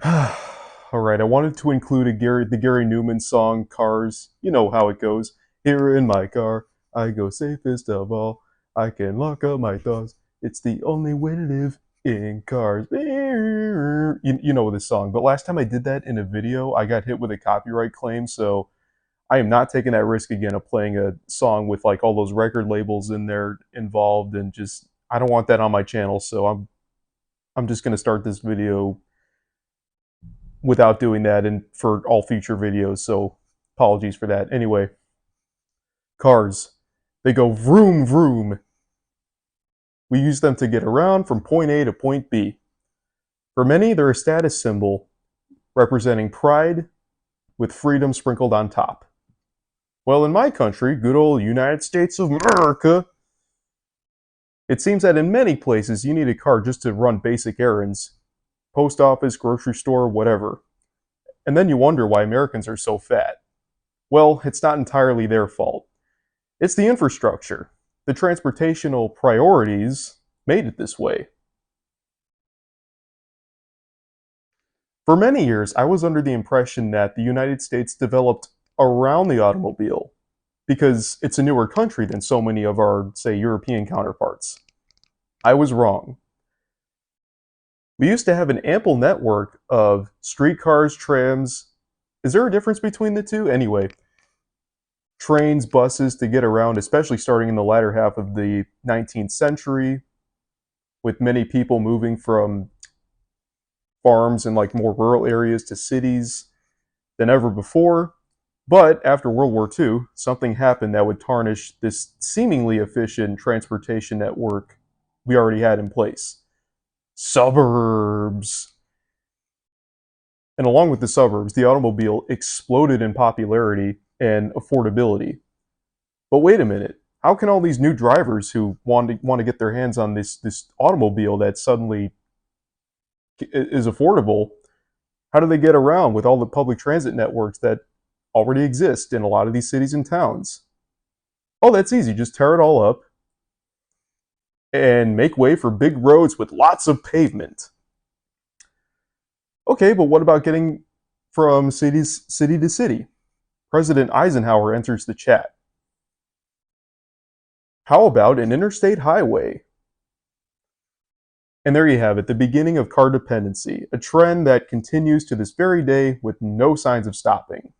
Alright, I wanted to include the Gary Newman song, Cars. You know how it goes. Here in my car, I go safest of all. I can lock up my doors. It's the only way to live in cars. You know this song. But last time I did that in a video, I got hit with a copyright claim, so I am not taking that risk again of playing a song with like all those record labels in there involved and just I don't want that on my channel, so I'm just gonna start this video without doing that and for all future videos, so apologies for that. Anyway, cars. They go vroom vroom. We use them to get around from point A to point B. For many, they're a status symbol representing pride with freedom sprinkled on top. Well, in my country, good old United States of America, it seems that in many places you need a car just to run basic errands. Post office, grocery store, whatever. And then you wonder why Americans are so fat. Well, it's not entirely their fault. It's the infrastructure. The transportational priorities made it this way. For many years, I was under the impression that the United States developed around the automobile because it's a newer country than so many of our, say, European counterparts. I was wrong. We used to have an ample network of streetcars, trams. Is there a difference between the two? Anyway, trains, buses to get around, especially starting in the latter half of the 19th century, with many people moving from farms and like more rural areas to cities than ever before. But after World War II, something happened that would tarnish this seemingly efficient transportation network we already had in place. Suburbs. And along with the suburbs, the automobile exploded in popularity and affordability. But wait a minute, how can all these new drivers who want to get their hands on this automobile that suddenly is affordable, how do they get around with all the public transit networks that already exist in a lot of these cities and towns? Oh, that's easy. Just tear it all up and make way for big roads with lots of pavement. Okay, but what about getting from city to city? President Eisenhower enters the chat. How about an interstate highway? And there you have it, the beginning of car dependency, a trend that continues to this very day with no signs of stopping.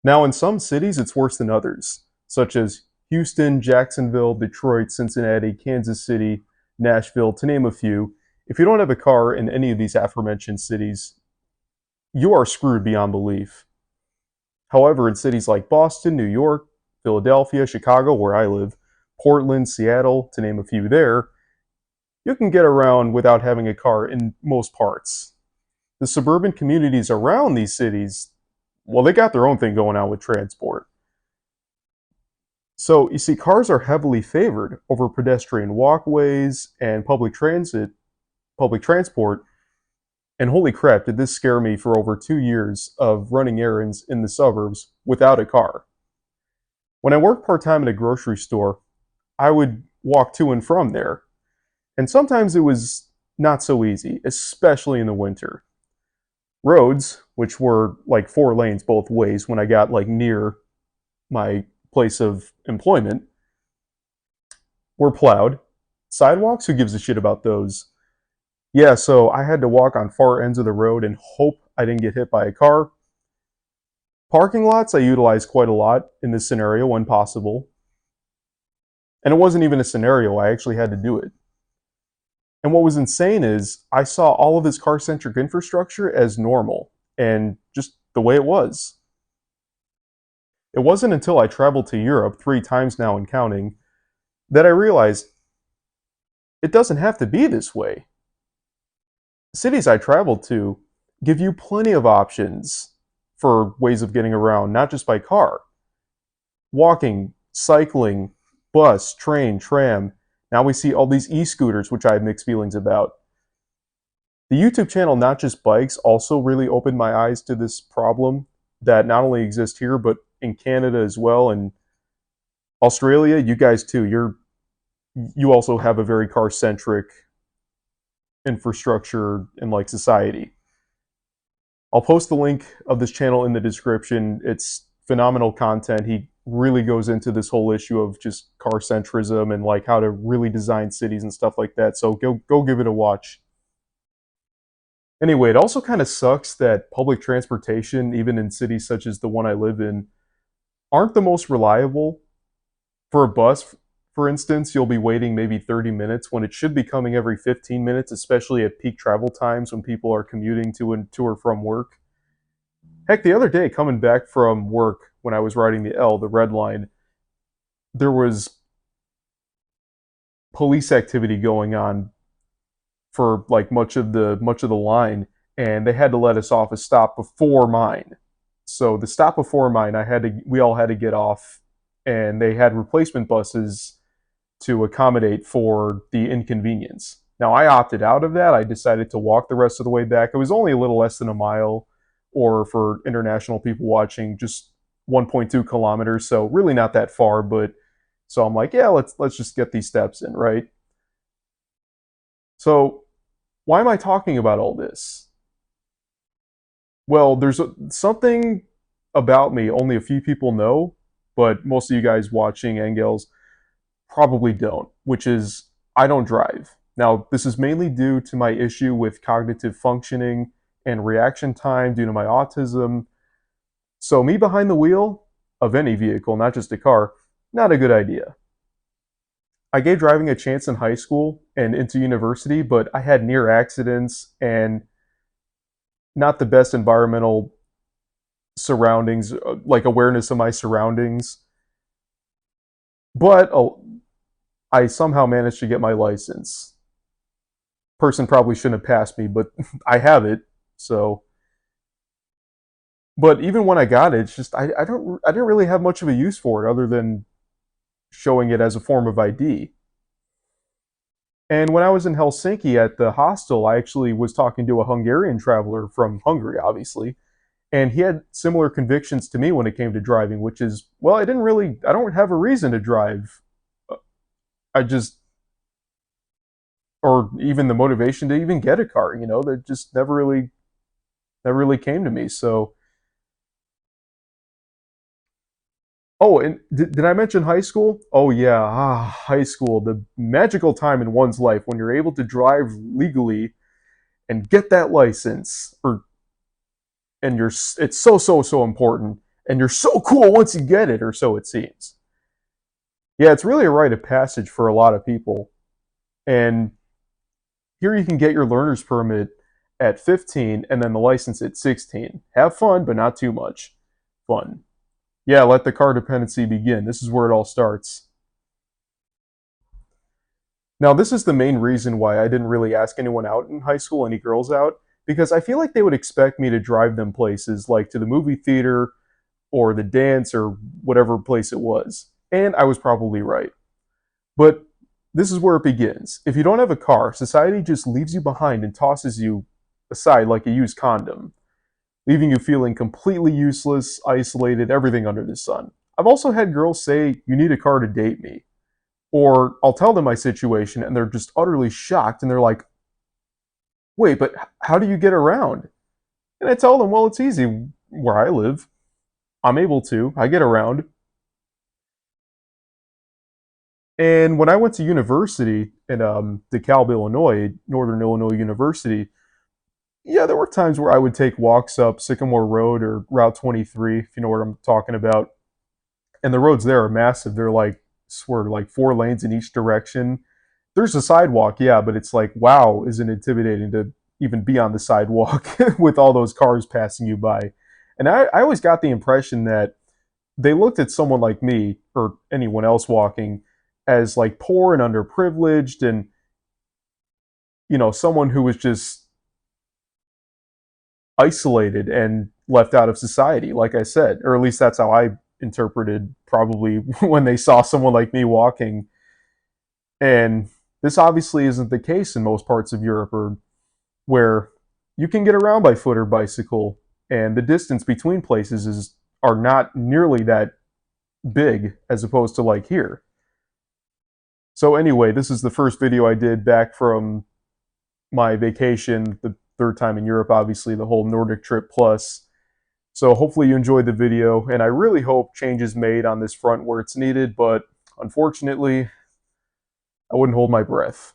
Now, in some cities, it's worse than others, such as Houston, Jacksonville, Detroit, Cincinnati, Kansas City, Nashville, to name a few. If you don't have a car in any of these aforementioned cities, you are screwed beyond belief. However, in cities like Boston, New York, Philadelphia, Chicago, where I live, Portland, Seattle, to name a few there, you can get around without having a car in most parts. The suburban communities around these cities, well, they got their own thing going on with transport. So, you see, cars are heavily favored over pedestrian walkways and public transport. And holy crap, did this scare me for over 2 years of running errands in the suburbs without a car. When I worked part-time at a grocery store, I would walk to and from there. And sometimes it was not so easy, especially in the winter. Roads, which were like 4 lanes both ways when I got like near my place of employment, were plowed. Sidewalks, who gives a shit about those? Yeah, so I had to walk on far ends of the road and hope I didn't get hit by a car. Parking lots I utilized quite a lot in this scenario when possible. And it wasn't even a scenario, I actually had to do it. And what was insane is I saw all of this car-centric infrastructure as normal and just the way it was. It wasn't until I traveled to Europe 3 times now and counting that I realized it doesn't have to be this way. Cities I traveled to give you plenty of options for ways of getting around, not just by car. Walking, cycling, bus, train, tram. Now we see all these e-scooters, which I have mixed feelings about. The YouTube channel Not Just Bikes also really opened my eyes to this problem that not only exists here, but in Canada as well, and Australia. You guys too, you also have a very car-centric infrastructure in like society. I'll post the link of this channel in the description. It's phenomenal content. He really goes into this whole issue of just car centrism and like how to really design cities and stuff like that. So go give it a watch. Anyway, it also kind of sucks that public transportation, even in cities such as the one I live in, aren't the most reliable. For a bus, for instance, you'll be waiting maybe 30 minutes when it should be coming every 15 minutes, especially at peak travel times when people are commuting to or from work. Heck, the other day, coming back from work when I was riding the L, the red line, there was police activity going on for like much of the line, and they had to let us off a stop before mine. So the stop before mine, we all had to get off, and they had replacement buses to accommodate for the inconvenience. Now I opted out of that. I decided to walk the rest of the way back. It was only a little less than a mile, or for international people watching, just 1.2 kilometers. So really not that far, but so I'm like, yeah, let's just get these steps in, right? So why am I talking about all this? Well, something about me only a few people know, but most of you guys watching Engels probably don't, which is I don't drive. Now, this is mainly due to my issue with cognitive functioning and reaction time due to my autism. So, me behind the wheel of any vehicle, not just a car, not a good idea. I gave driving a chance in high school and into university, but I had near accidents and not the best environmental surroundings, like awareness of my surroundings. But I somehow managed to get my license. Person probably shouldn't have passed me, but I have it. So, but even when I got it, it's just I didn't really have much of a use for it other than showing it as a form of ID. And when I was in Helsinki at the hostel, I actually was talking to a Hungarian traveler from Hungary, obviously, and he had similar convictions to me when it came to driving, which is, well, I don't have a reason to drive. I just, or even the motivation to even get a car, that just never really came to me. So, oh, and did I mention high school? Oh yeah, high school, the magical time in one's life when you're able to drive legally and get that license, or and it's so important, and you're so cool once you get it, or so it seems. Yeah, it's really a rite of passage for a lot of people. And here you can get your learner's permit at 15 and then the license at 16. Have fun, but not too much fun. Yeah, let the car dependency begin. This is where it all starts. Now, this is the main reason why I didn't really ask anyone out in high school, any girls out, because I feel like they would expect me to drive them places like to the movie theater or the dance or whatever place it was. And I was probably right. But this is where it begins. If you don't have a car, society just leaves you behind and tosses you aside like a used condom, leaving you feeling completely useless, isolated, everything under the sun. I've also had girls say, "You need a car to date me." Or I'll tell them my situation and they're just utterly shocked and they're like, "Wait, but how do you get around?" And I tell them, "Well, it's easy where I live. I'm able to. I get around." And when I went to university in DeKalb, Illinois, Northern Illinois University, yeah, there were times where I would take walks up Sycamore Road or Route 23, if you know what I'm talking about. And the roads there are massive. They're like, swear, like 4 lanes in each direction. There's a sidewalk, yeah, but it's like, wow, is it intimidating to even be on the sidewalk with all those cars passing you by. And I always got the impression that they looked at someone like me or anyone else walking as like poor and underprivileged and, someone who was just isolated and left out of society, like I said, or at least that's how I interpreted probably when they saw someone like me walking. And this obviously isn't the case in most parts of Europe, or where you can get around by foot or bicycle, and the distance between places are not nearly that big as opposed to like here. So anyway, this is the first video I did back from my vacation, the third time in Europe, obviously, the whole Nordic trip plus. So hopefully you enjoyed the video, and I really hope change is made on this front where it's needed, but unfortunately, I wouldn't hold my breath.